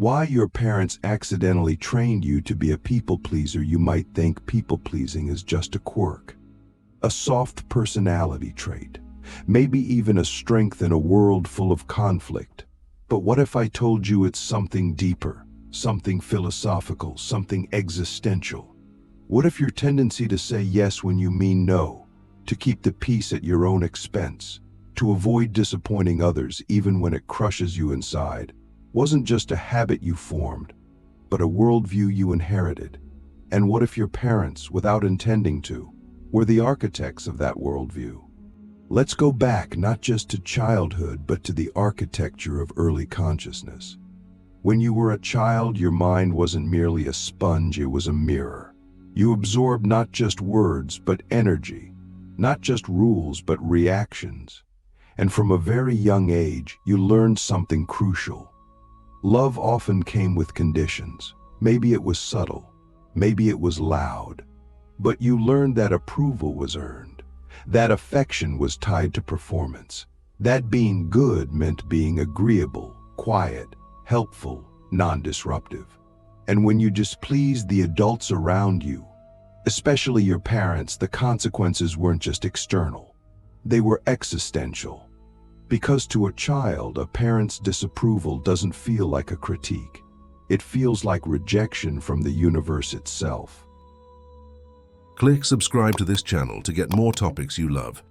Why your parents accidentally trained you to be a people pleaser. You might think people pleasing is just a quirk, a soft personality trait, maybe even a strength in a world full of conflict. But what if I told you it's something deeper, something philosophical, something existential? What if your tendency to say yes when you mean no, to keep the peace at your own expense, to avoid disappointing others even when it crushes you inside, wasn't just a habit you formed, but a worldview you inherited? And what if your parents, without intending to, were the architects of that worldview? Let's go back not just to childhood, but to the architecture of early consciousness. When you were a child, your mind wasn't merely a sponge, it was a mirror. You absorbed not just words, but energy, not just rules, but reactions. And from a very young age, you learned something crucial. Love often came with conditions. Maybe it was subtle, maybe it was loud, but you learned that approval was earned, that affection was tied to performance, that being good meant being agreeable, quiet, helpful, non-disruptive. And when you displeased the adults around you, especially your parents, the consequences weren't just external, they were existential. Because to a child, a parent's disapproval doesn't feel like a critique. It feels like rejection from the universe itself. Click subscribe to this channel to get more topics you love.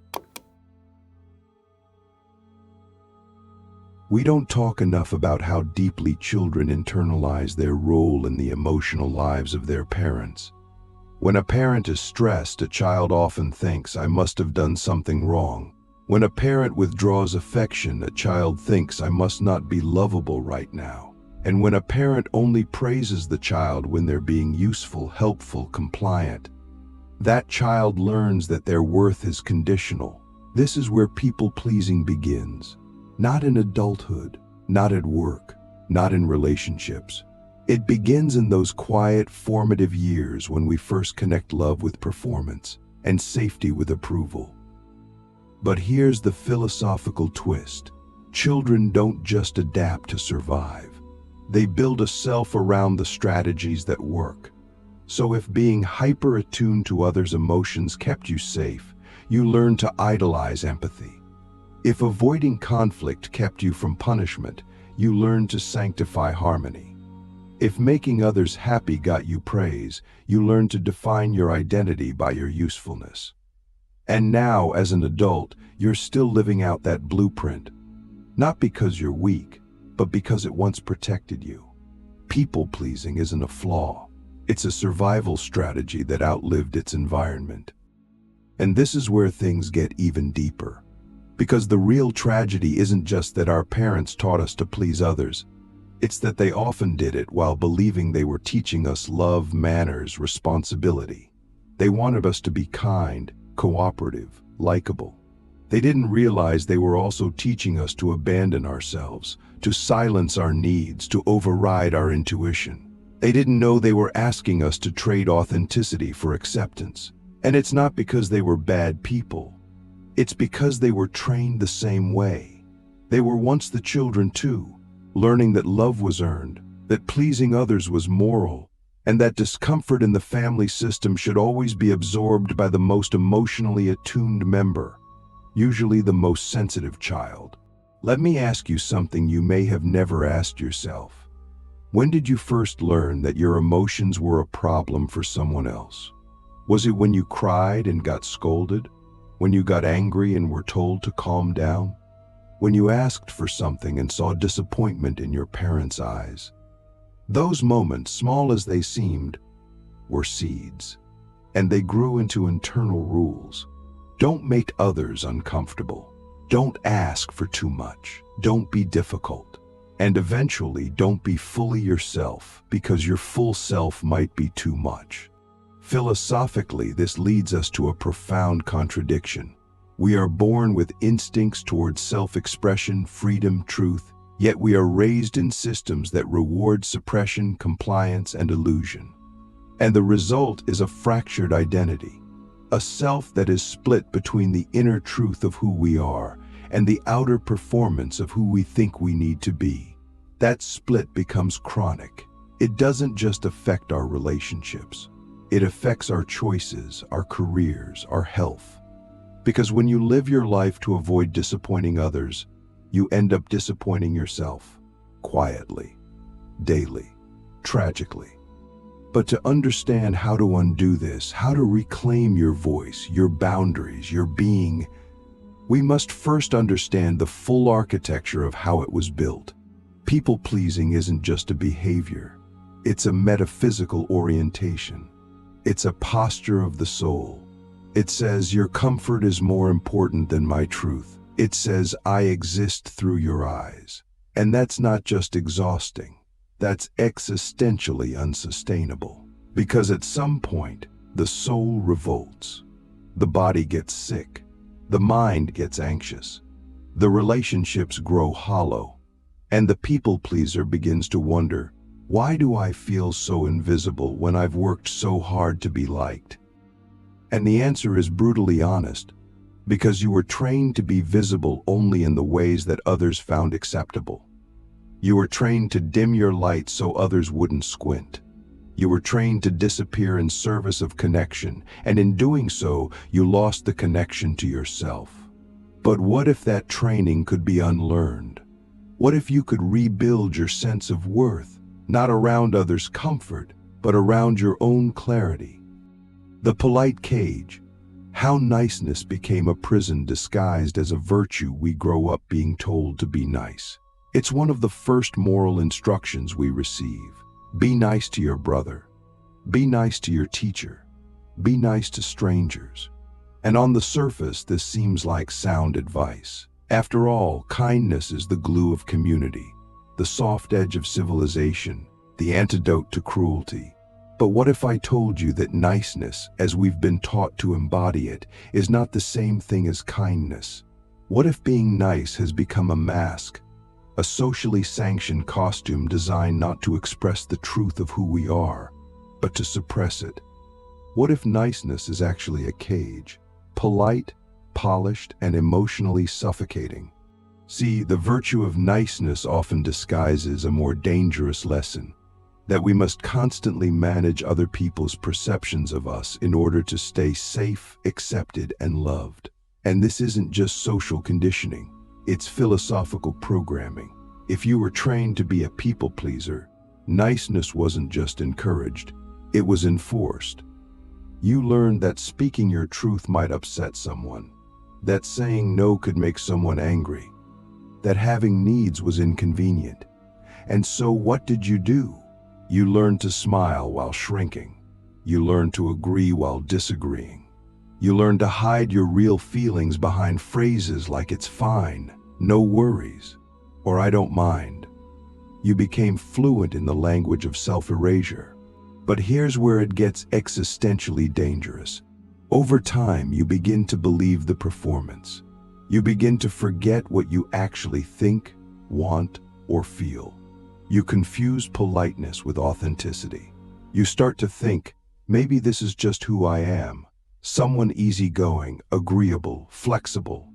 We don't talk enough about how deeply children internalize their role in the emotional lives of their parents. When a parent is stressed, a child often thinks, "I must have done something wrong." When a parent withdraws affection, a child thinks, "I must not be lovable right now." And when a parent only praises the child when they're being useful, helpful, compliant, that child learns that their worth is conditional. This is where people-pleasing begins. Not in adulthood, not at work, not in relationships. It begins in those quiet, formative years when we first connect love with performance and safety with approval. But here's the philosophical twist. Children don't just adapt to survive. They build a self around the strategies that work. So if being hyper-attuned to others' emotions kept you safe, you learn to idolize empathy. If avoiding conflict kept you from punishment, you learn to sanctify harmony. If making others happy got you praise, you learn to define your identity by your usefulness. And now, as an adult, you're still living out that blueprint. Not because you're weak, but because it once protected you. People-pleasing isn't a flaw. It's a survival strategy that outlived its environment. And this is where things get even deeper. Because the real tragedy isn't just that our parents taught us to please others. It's that they often did it while believing they were teaching us love, manners, responsibility. They wanted us to be kind, cooperative, likable. They didn't realize they were also teaching us to abandon ourselves, to silence our needs, to override our intuition. They didn't know they were asking us to trade authenticity for acceptance. And it's not because they were bad people. It's because they were trained the same way. They were once the children too, learning that love was earned, that pleasing others was moral, and that discomfort in the family system should always be absorbed by the most emotionally attuned member, usually the most sensitive child. Let me ask you something you may have never asked yourself. When did you first learn that your emotions were a problem for someone else? Was it when you cried and got scolded? When you got angry and were told to calm down? When you asked for something and saw disappointment in your parents' eyes? Those moments, small as they seemed, were seeds, and they grew into internal rules. Don't make others uncomfortable. Don't ask for too much. Don't be difficult. And eventually, don't be fully yourself, because your full self might be too much. Philosophically, this leads us to a profound contradiction. We are born with instincts towards self-expression, freedom, truth, yet we are raised in systems that reward suppression, compliance, and illusion. And the result is a fractured identity, a self that is split between the inner truth of who we are and the outer performance of who we think we need to be. that split becomes chronic. It doesn't just affect our relationships. It affects our choices, our careers, our health. Because when you live your life to avoid disappointing others, you end up disappointing yourself, quietly, daily, tragically. But to understand how to undo this, how to reclaim your voice, your boundaries, your being, we must first understand the full architecture of how it was built. People-pleasing isn't just a behavior. It's a metaphysical orientation. It's a posture of the soul. It says, your comfort is more important than my truth. It says, I exist through your eyes. And that's not just exhausting. That's existentially unsustainable. Because at some point, the soul revolts. The body gets sick. The mind gets anxious. The relationships grow hollow. And the people-pleaser begins to wonder, why do I feel so invisible when I've worked so hard to be liked? And the answer is brutally honest, because you were trained to be visible only in the ways that others found acceptable. You were trained to dim your light so others wouldn't squint. You were trained to disappear in service of connection, and in doing so, you lost the connection to yourself. But what if that training could be unlearned? What if you could rebuild your sense of worth? Not around others' comfort, but around your own clarity. The polite cage. How niceness became a prison disguised as a virtue we grow up being told to be nice. It's one of the first moral instructions we receive. Be nice to your brother. Be nice to your teacher. Be nice to strangers. And on the surface, this seems like sound advice. After all, kindness is the glue of community, the soft edge of civilization, the antidote to cruelty. But what if I told you that niceness, as we've been taught to embody it, is not the same thing as kindness? What if being nice has become a mask, a socially sanctioned costume designed not to express the truth of who we are, but to suppress it? What if niceness is actually a cage, polite, polished, and emotionally suffocating? See, the virtue of niceness often disguises a more dangerous lesson, that we must constantly manage other people's perceptions of us in order to stay safe, accepted, and loved. And this isn't just social conditioning, it's philosophical programming. If you were trained to be a people pleaser, niceness wasn't just encouraged, it was enforced. You learned that speaking your truth might upset someone, that saying no could make someone angry, that having needs was inconvenient. And so what did you do? You learned to smile while shrinking. You learned to agree while disagreeing. You learned to hide your real feelings behind phrases like "it's fine," "no worries," or "I don't mind." You became fluent in the language of self-erasure. But here's where it gets existentially dangerous. Over time, you begin to believe the performance. You begin to forget what you actually think, want, or feel. You confuse politeness with authenticity. You start to think, maybe this is just who I am. Someone easygoing, agreeable, flexible.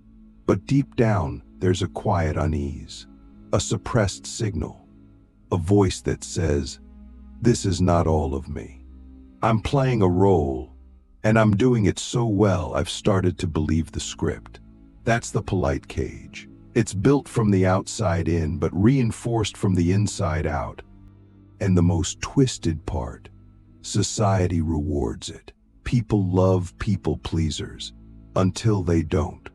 But deep down, there's a quiet unease, a suppressed signal, a voice that says, this is not all of me. I'm playing a role, and I'm doing it so well I've started to believe the script. That's the polite cage. It's built from the outside in, but reinforced from the inside out. And the most twisted part, society rewards it. People love people pleasers until they don't.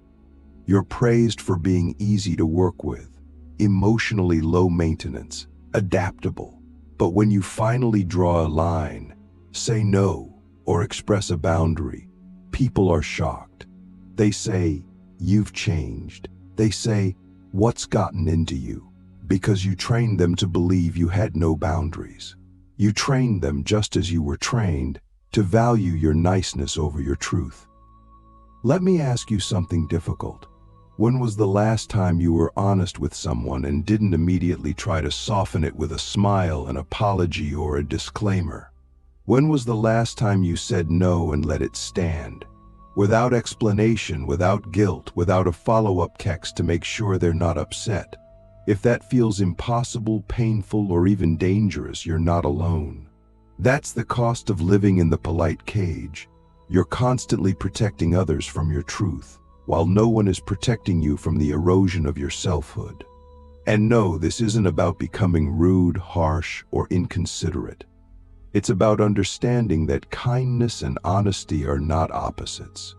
You're praised for being easy to work with, emotionally low maintenance, adaptable. But when you finally draw a line, say no, or express a boundary, people are shocked. They say, you've changed. They say, what's gotten into you? Because you trained them to believe you had no boundaries. You trained them, just as you were trained, to value your niceness over your truth. Let me ask you something difficult. When was the last time you were honest with someone and didn't immediately try to soften it with a smile, an apology, or a disclaimer? When was the last time you said no and let it stand? Without explanation, without guilt, without a follow-up text to make sure they're not upset. If that feels impossible, painful, or even dangerous, you're not alone. That's the cost of living in the polite cage. You're constantly protecting others from your truth, while no one is protecting you from the erosion of your selfhood. And no, this isn't about becoming rude, harsh, or inconsiderate. It's about understanding that kindness and honesty are not opposites.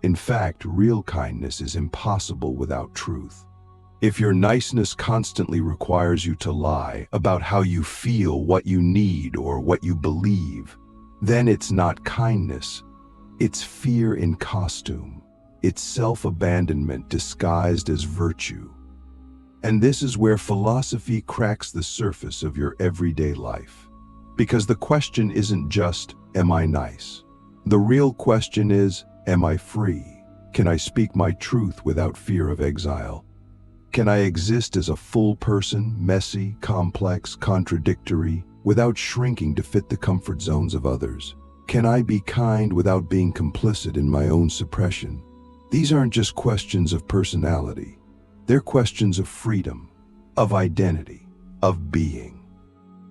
In fact, real kindness is impossible without truth. If your niceness constantly requires you to lie about how you feel, what you need, or what you believe, then it's not kindness. It's fear in costume. It's self-abandonment disguised as virtue. And this is where philosophy cracks the surface of your everyday life. Because the question isn't just, am I nice? The real question is, am I free? Can I speak my truth without fear of exile? Can I exist as a full person, messy, complex, contradictory, without shrinking to fit the comfort zones of others? Can I be kind without being complicit in my own suppression? These aren't just questions of personality. They're questions of freedom, of identity, of being.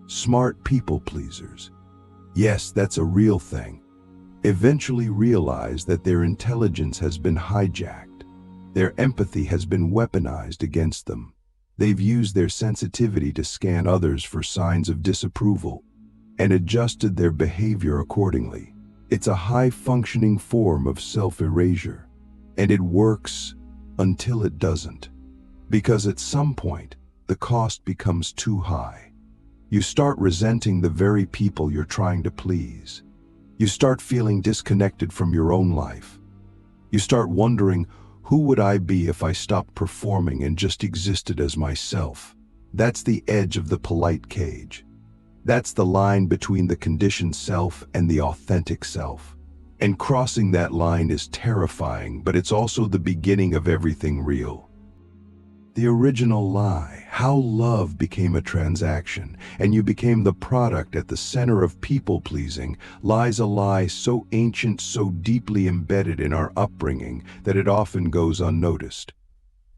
Smart people pleasers, yes, that's a real thing, eventually realize that their intelligence has been hijacked. Their empathy has been weaponized against them. They've used their sensitivity to scan others for signs of disapproval and adjusted their behavior accordingly. It's a high-functioning form of self-erasure, and it works until it doesn't. Because at some point, the cost becomes too high. You start resenting the very people you're trying to please. You start feeling disconnected from your own life. You start wondering, who would I be if I stopped performing and just existed as myself? That's the edge of the polite cage. That's the line between the conditioned self and the authentic self. And crossing that line is terrifying, but it's also the beginning of everything real. The original lie, how love became a transaction, and you became the product at the center of people-pleasing, lies a lie so ancient, so deeply embedded in our upbringing that it often goes unnoticed.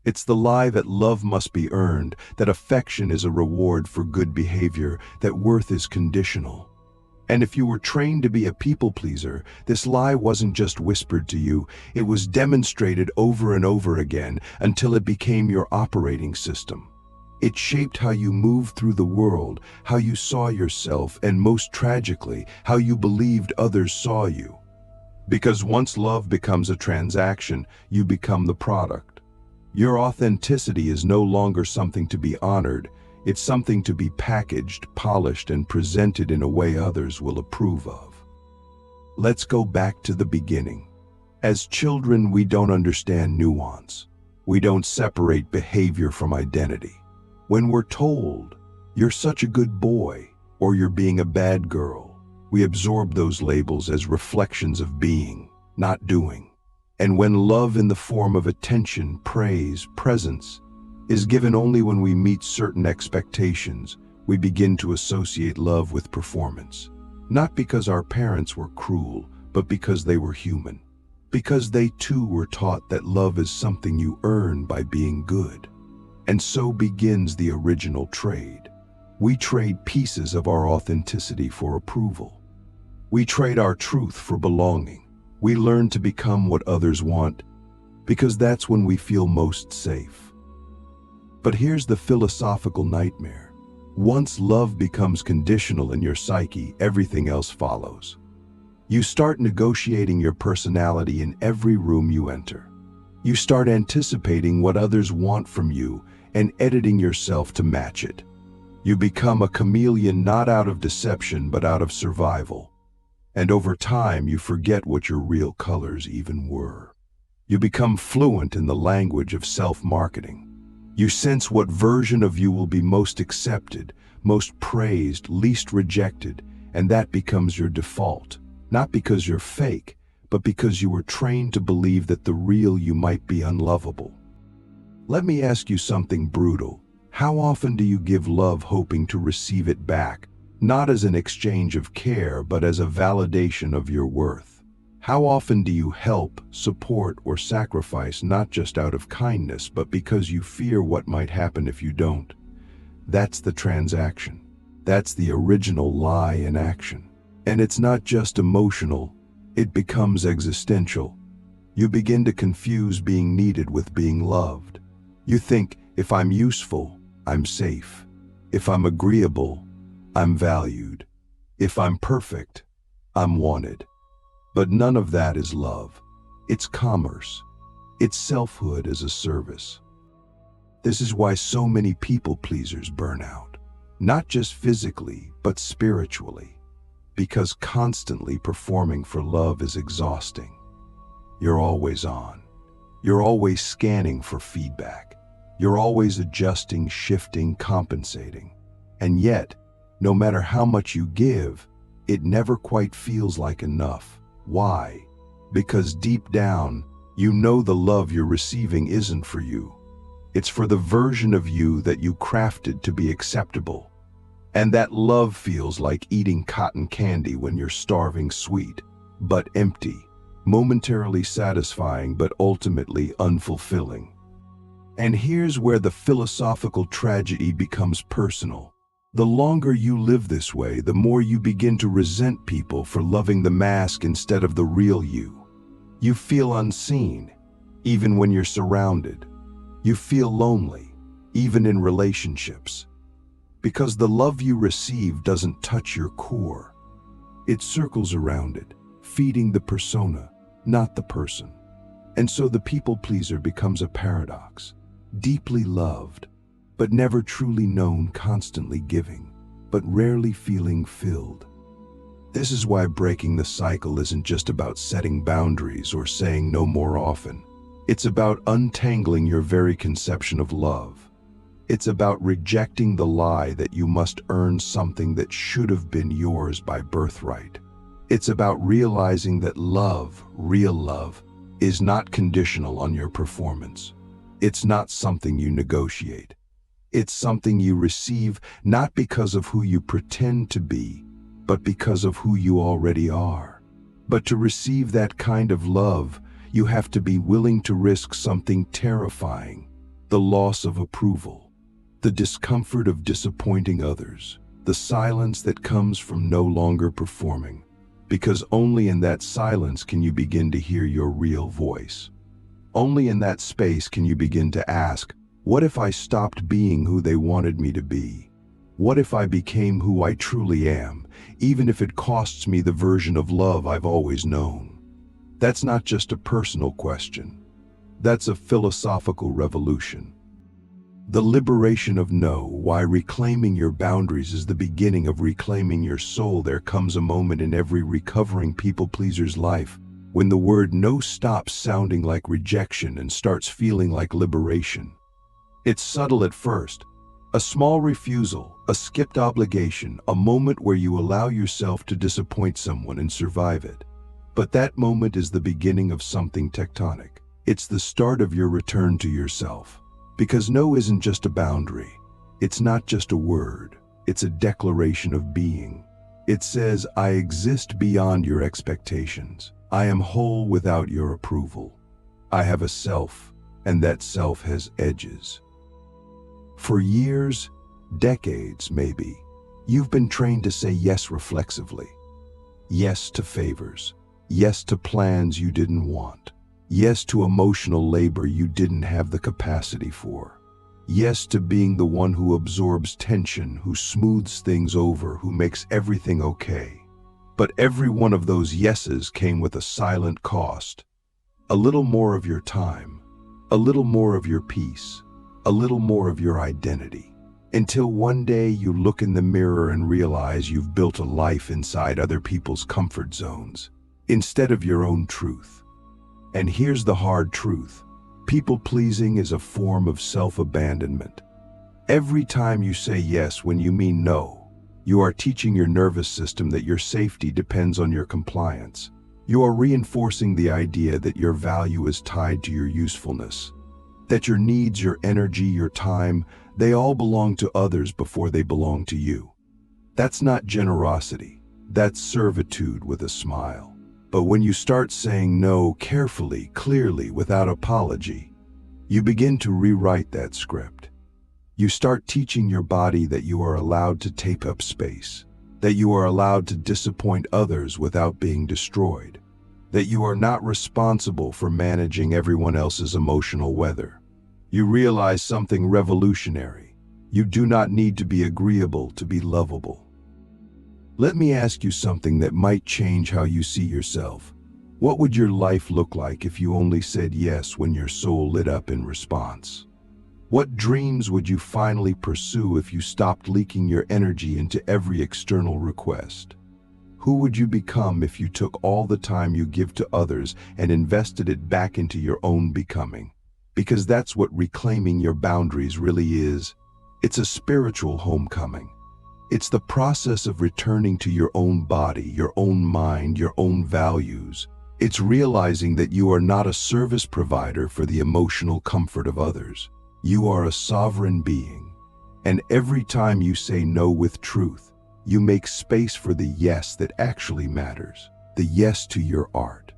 It's the lie that love must be earned, that affection is a reward for good behavior, that worth is conditional. And if you were trained to be a people-pleaser, this lie wasn't just whispered to you, it was demonstrated over and over again until it became your operating system. It shaped how you moved through the world, how you saw yourself, and most tragically, how you believed others saw you. Because once love becomes a transaction, you become the product. Your authenticity is no longer something to be honored. It's something to be packaged, polished, and presented in a way others will approve of. Let's go back to the beginning. As children, we don't understand nuance. We don't separate behavior from identity. When we're told, "You're such a good boy," or "You're being a bad girl," we absorb those labels as reflections of being, not doing. And when love in the form of attention, praise, presence, is given only when we meet certain expectations, we begin to associate love with performance. Not because our parents were cruel, but because they were human. Because they too were taught that love is something you earn by being good. And so begins the original trade. We trade pieces of our authenticity for approval. We trade our truth for belonging. We learn to become what others want, because that's when we feel most safe. But here's the philosophical nightmare. Once love becomes conditional in your psyche, everything else follows. You start negotiating your personality in every room you enter. You start anticipating what others want from you and editing yourself to match it. You become a chameleon not out of deception but out of survival. And over time, you forget what your real colors even were. You become fluent in the language of self-marketing. You sense what version of you will be most accepted, most praised, least rejected, and that becomes your default. Not because you're fake, but because you were trained to believe that the real you might be unlovable. Let me ask you something brutal. How often do you give love hoping to receive it back, not as an exchange of care, but as a validation of your worth? How often do you help, support, or sacrifice not just out of kindness, but because you fear what might happen if you don't? That's the transaction. That's the original lie in action. And it's not just emotional, it becomes existential. You begin to confuse being needed with being loved. You think, if I'm useful, I'm safe. If I'm agreeable, I'm valued. If I'm perfect, I'm wanted. But none of that is love. It's commerce. It's selfhood as a service. This is why so many people pleasers burn out. Not just physically, but spiritually. Because constantly performing for love is exhausting. You're always on. You're always scanning for feedback. You're always adjusting, shifting, compensating. And yet, no matter how much you give, it never quite feels like enough. Why? Because deep down, you know the love you're receiving isn't for you. It's for the version of you that you crafted to be acceptable. And that love feels like eating cotton candy when you're starving, sweet, but empty, momentarily satisfying, but ultimately unfulfilling. And here's where the philosophical tragedy becomes personal. The longer you live this way, the more you begin to resent people for loving the mask instead of the real you. You feel unseen, even when you're surrounded. You feel lonely, even in relationships. Because the love you receive doesn't touch your core. It circles around it, feeding the persona, not the person. And so the people pleaser becomes a paradox. Deeply loved, but never truly known, constantly giving, but rarely feeling filled. This is why breaking the cycle isn't just about setting boundaries or saying no more often. It's about untangling your very conception of love. It's about rejecting the lie that you must earn something that should have been yours by birthright. It's about realizing that love, real love, is not conditional on your performance. It's not something you negotiate. It's something you receive not because of who you pretend to be, but because of who you already are. But to receive that kind of love, you have to be willing to risk something terrifying: the loss of approval, the discomfort of disappointing others, the silence that comes from no longer performing. Because only in that silence can you begin to hear your real voice. Only in that space can you begin to ask, what if I stopped being who they wanted me to be? What if I became who I truly am, even if it costs me the version of love I've always known? That's not just a personal question. That's a philosophical revolution. The liberation of no, why reclaiming your boundaries is the beginning of reclaiming your soul. There comes a moment in every recovering people pleaser's life when the word no stops sounding like rejection and starts feeling like liberation. It's subtle at first. A small refusal, a skipped obligation, a moment where you allow yourself to disappoint someone and survive it. But that moment is the beginning of something tectonic. It's the start of your return to yourself. Because no isn't just a boundary. It's not just a word. It's a declaration of being. It says, I exist beyond your expectations. I am whole without your approval. I have a self, and that self has edges. For years, decades maybe, you've been trained to say yes reflexively. Yes to favors. Yes to plans you didn't want. Yes to emotional labor you didn't have the capacity for. Yes to being the one who absorbs tension, who smooths things over, who makes everything okay. But every one of those yeses came with a silent cost. A little more of your time, a little more of your peace, a little more of your identity. Until one day you look in the mirror and realize you've built a life inside other people's comfort zones, instead of your own truth. And here's the hard truth. People-pleasing is a form of self-abandonment. Every time you say yes when you mean no, you are teaching your nervous system that your safety depends on your compliance. You are reinforcing the idea that your value is tied to your usefulness, that your needs, your energy, your time, they all belong to others before they belong to you. That's not generosity. That's servitude with a smile. But when you start saying no carefully, clearly, without apology, you begin to rewrite that script. You start teaching your body that you are allowed to take up space, that you are allowed to disappoint others without being destroyed, that you are not responsible for managing everyone else's emotional weather. You realize something revolutionary. You do not need to be agreeable to be lovable. Let me ask you something that might change how you see yourself. What would your life look like if you only said yes when your soul lit up in response? What dreams would you finally pursue if you stopped leaking your energy into every external request? Who would you become if you took all the time you give to others and invested it back into your own becoming? Because that's what reclaiming your boundaries really is. It's a spiritual homecoming. It's the process of returning to your own body, your own mind, your own values. It's realizing that you are not a service provider for the emotional comfort of others. You are a sovereign being. And every time you say no with truth, you make space for the yes that actually matters. The yes to your art.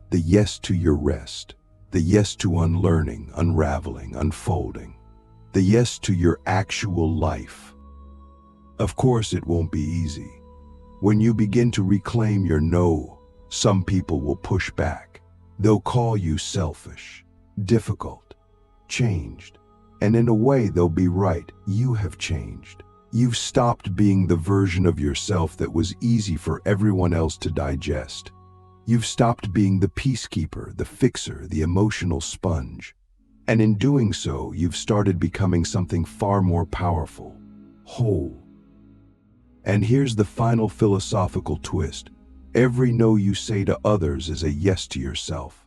The yes to your rest. The yes to unlearning, unraveling, unfolding. The yes to your actual life. Of course, it won't be easy. When you begin to reclaim your no, some people will push back. They'll call you selfish, difficult, changed. And in a way, they'll be right. You have changed. You've stopped being the version of yourself that was easy for everyone else to digest. You've stopped being the peacekeeper, the fixer, the emotional sponge. And in doing so, you've started becoming something far more powerful, whole. And here's the final philosophical twist. Every no you say to others is a yes to yourself.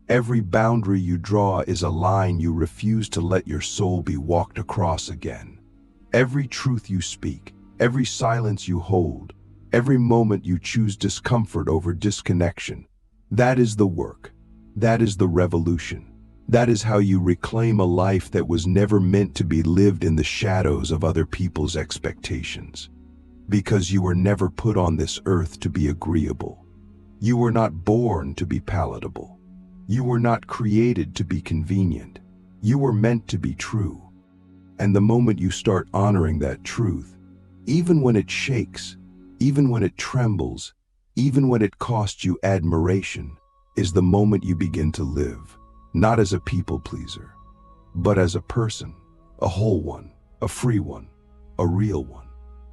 Every boundary you draw is a line you refuse to let your soul be walked across again. Every truth you speak, every silence you hold, every moment you choose discomfort over disconnection, that is the work. That is the revolution. That is how you reclaim a life that was never meant to be lived in the shadows of other people's expectations. Because you were never put on this earth to be agreeable. You were not born to be palatable. You were not created to be convenient. You were meant to be true. And the moment you start honoring that truth, even when it shakes, even when it trembles, even when it costs you admiration, is the moment you begin to live, not as a people pleaser, but as a person, a whole one, a free one, a real one.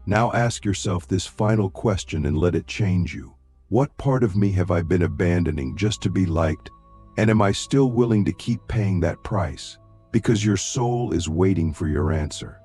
Now ask yourself this final question and let it change you. What part of me have I been abandoning just to be liked? And am I still willing to keep paying that price? Because your soul is waiting for your answer.